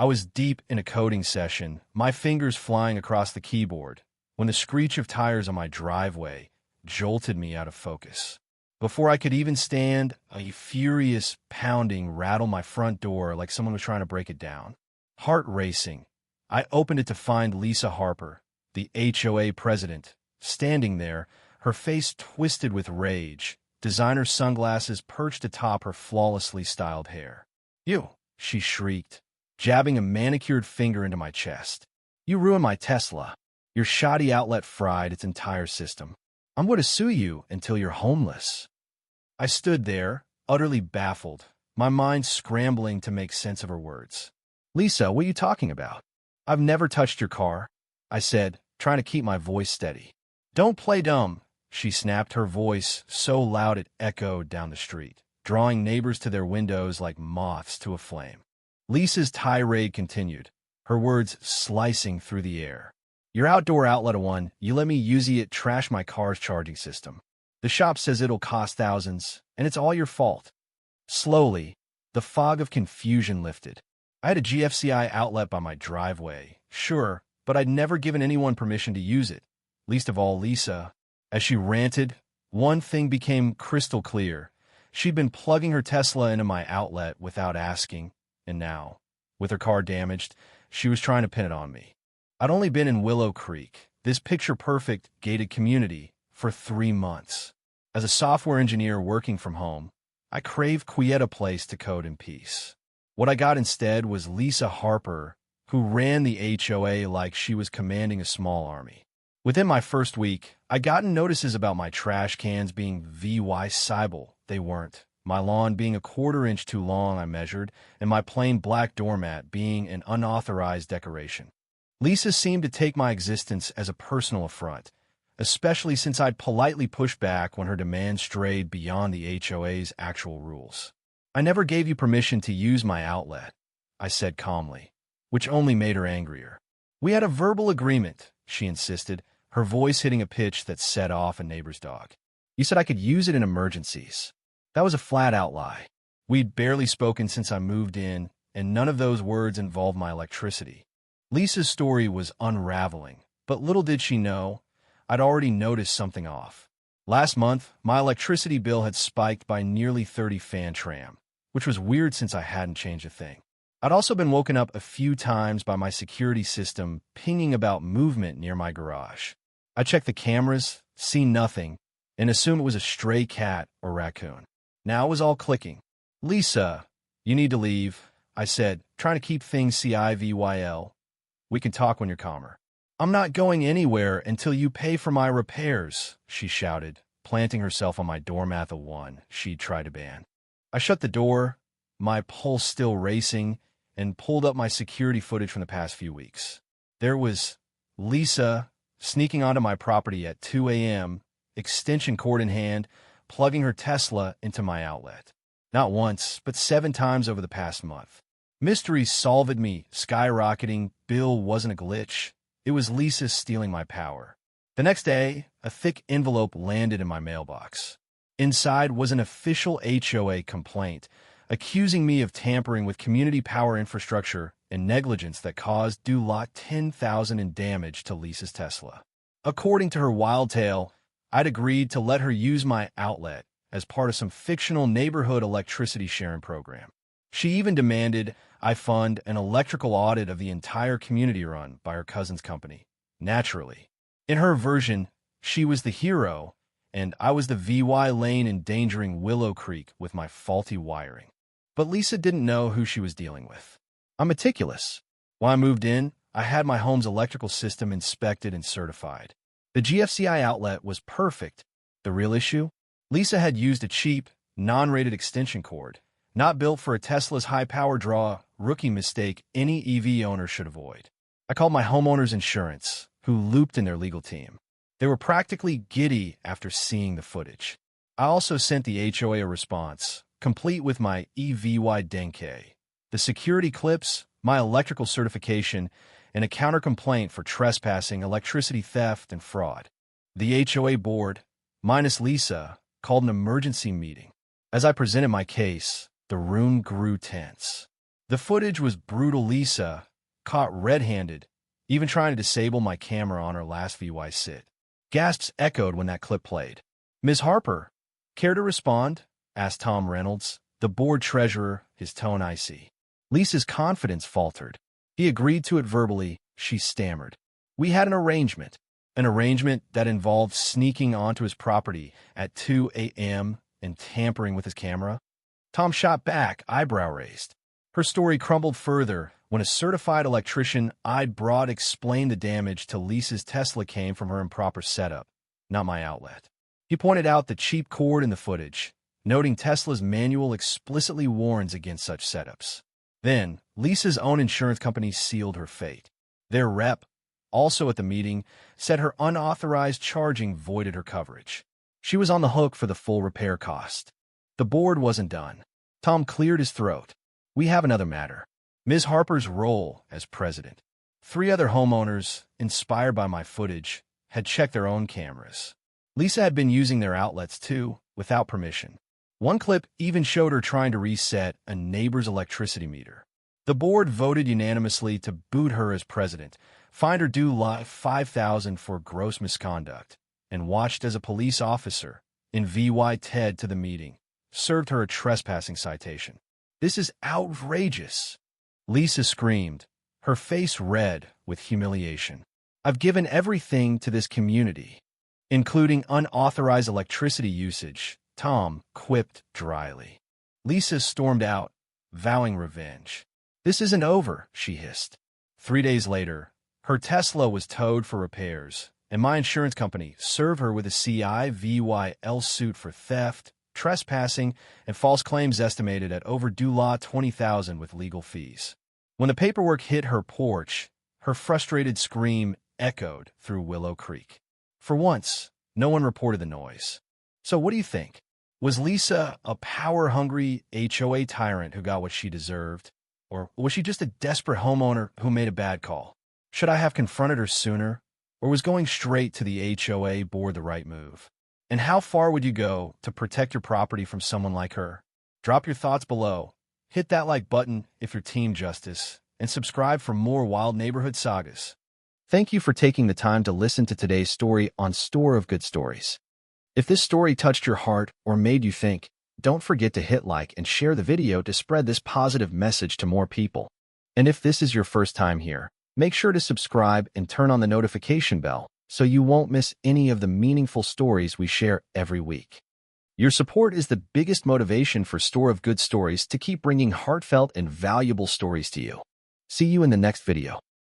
I was deep in a coding session, my fingers flying across the keyboard, when the screech of tires on my driveway jolted me out of focus. Before I could even stand, a furious pounding rattled my front door like someone was trying to break it down. Heart racing, I opened it to find Lisa Harper, the HOA president, standing there, her face twisted with rage, designer sunglasses perched atop her flawlessly styled hair. "You," she shrieked, jabbing a manicured finger into my chest. "You ruined my Tesla. Your shoddy outlet fried its entire system. I'm going to sue you until you're homeless." I stood there, utterly baffled, my mind scrambling to make sense of her words. "Lisa, what are you talking about? I've never touched your car," I said, trying to keep my voice steady. "Don't play dumb," she snapped, her voice so loud it echoed down the street, drawing neighbors to their windows like moths to a flame. Lisa's tirade continued, her words slicing through the air. "Your outdoor outlet one, you let me use it, trash my car's charging system. The shop says it'll cost thousands, and it's all your fault." Slowly, the fog of confusion lifted. I had a GFCI outlet by my driveway, sure, but I'd never given anyone permission to use it, least of all Lisa. As she ranted, one thing became crystal clear. She'd been plugging her Tesla into my outlet without asking, and now, with her car damaged, she was trying to pin it on me. I'd only been in Willow Creek, this picture-perfect, gated community, for 3 months. As a software engineer working from home, I craved quiet, a place to code in peace. What I got instead was Lisa Harper, who ran the HOA like she was commanding a small army. Within my first week, I'd gotten notices about my trash cans being VY Cybele. They weren't. My lawn being a 1/4 inch too long, I measured, and my plain black doormat being an unauthorized decoration. Lisa seemed to take my existence as a personal affront, especially since I'd politely pushed back when her demands strayed beyond the HOA's actual rules. "I never gave you permission to use my outlet," I said calmly, which only made her angrier. "We had a verbal agreement," she insisted, her voice hitting a pitch that set off a neighbor's dog. "You said I could use it in emergencies." That was a flat-out lie. We'd barely spoken since I moved in, and none of those words involved my electricity. Lisa's story was unraveling, but little did she know, I'd already noticed something off. Last month, my electricity bill had spiked by nearly 30 fan tram, which was weird since I hadn't changed a thing. I'd also been woken up a few times by my security system pinging about movement near my garage. I checked the cameras, seen nothing, and assumed it was a stray cat or raccoon. Now it was all clicking. "Lisa, you need to leave," I said, trying to keep things civil. "We can talk when you're calmer." "I'm not going anywhere until you pay for my repairs," she shouted, planting herself on my doormat, the one she'd tried to ban. I shut the door, my pulse still racing, and pulled up my security footage from the past few weeks. There was Lisa sneaking onto my property at 2 a.m., extension cord in hand, plugging her Tesla into my outlet. Not once, but 7 times over the past month. Mystery solved me, skyrocketing, bill wasn't a glitch. It was Lisa stealing my power. The next day, a thick envelope landed in my mailbox. Inside was an official HOA complaint, accusing me of tampering with community power infrastructure and negligence that caused due lot $10,000 in damage to Lisa's Tesla. According to her wild tale, I'd agreed to let her use my outlet as part of some fictional neighborhood electricity sharing program. She even demanded I fund an electrical audit of the entire community run by her cousin's company. Naturally. In her version, she was the hero, and I was the VY lane endangering Willow Creek with my faulty wiring. But Lisa didn't know who she was dealing with. I'm meticulous. When I moved in, I had my home's electrical system inspected and certified. The GFCI outlet was perfect. The real issue? Lisa had used a cheap, non-rated extension cord, not built for a Tesla's high-power draw, rookie mistake any EV owner should avoid. I called my Homeowners insurance, who looped in their legal team. They were practically giddy after seeing the footage. I also sent the HOA a response, complete with my EVY Denke, the security clips, my electrical certification, and a counter-complaint for trespassing, electricity theft, and fraud. The HOA board, minus Lisa, called an emergency meeting. As I presented my case, the room grew tense. The footage was brutal. Lisa, caught red-handed, even trying to disable my camera on her last VY sit. Gasps echoed when that clip played. "Ms. Harper, care to respond?" asked Tom Reynolds, the board treasurer, his tone icy. Lisa's confidence faltered. He agreed to it verbally, she stammered. "We had an arrangement that involved sneaking onto his property at 2 a.m. and tampering with his camera." Tom shot back, eyebrow raised. Her story crumbled further when a certified electrician I'd brought explained the damage to Lisa's Tesla came from her improper setup, not my outlet. He pointed out the cheap cord in the footage, noting Tesla's manual explicitly warns against such setups. Then, Lisa's own insurance company sealed her fate. Their rep, also at the meeting, said her unauthorized charging voided her coverage. She was on the hook for the full repair cost. The board wasn't done. Tom cleared his throat. "We have another matter. Ms. Harper's role as president." 3 other homeowners, inspired by my footage, had checked their own cameras. Lisa had been using their outlets too, without permission. One clip even showed her trying to reset a neighbor's electricity meter. The board voted unanimously to boot her as president, fined her due $5,000 for gross misconduct, and watched as a police officer, in VY Ted to the meeting, served her a trespassing citation. "This is outrageous!" Lisa screamed, her face red with humiliation. "I've given everything to this community, including unauthorized electricity usage," Tom quipped dryly. Lisa stormed out, vowing revenge. "This isn't over," she hissed. 3 days later, her Tesla was towed for repairs, and my insurance company served her with a CIVYL suit for theft, trespassing, and false claims estimated at overdue law $20,000 with legal fees. When the paperwork hit her porch, her frustrated scream echoed through Willow Creek. For once, no one reported the noise. So what do you think? Was Lisa a power-hungry HOA tyrant who got what she deserved? Or was she just a desperate homeowner who made a bad call? Should I have confronted her sooner? Or was going straight to the HOA board the right move? And how far would you go to protect your property from someone like her? Drop your thoughts below. Hit that like button if you're Team Justice, and subscribe for more wild neighborhood sagas. Thank you for taking the time to listen to today's story on Store of Good Stories. If this story touched your heart or made you think, don't forget to hit like and share the video to spread this positive message to more people. And if this is your first time here, make sure to subscribe and turn on the notification bell so you won't miss any of the meaningful stories we share every week. Your support is the biggest motivation for Store of Good Stories to keep bringing heartfelt and valuable stories to you. See you in the next video.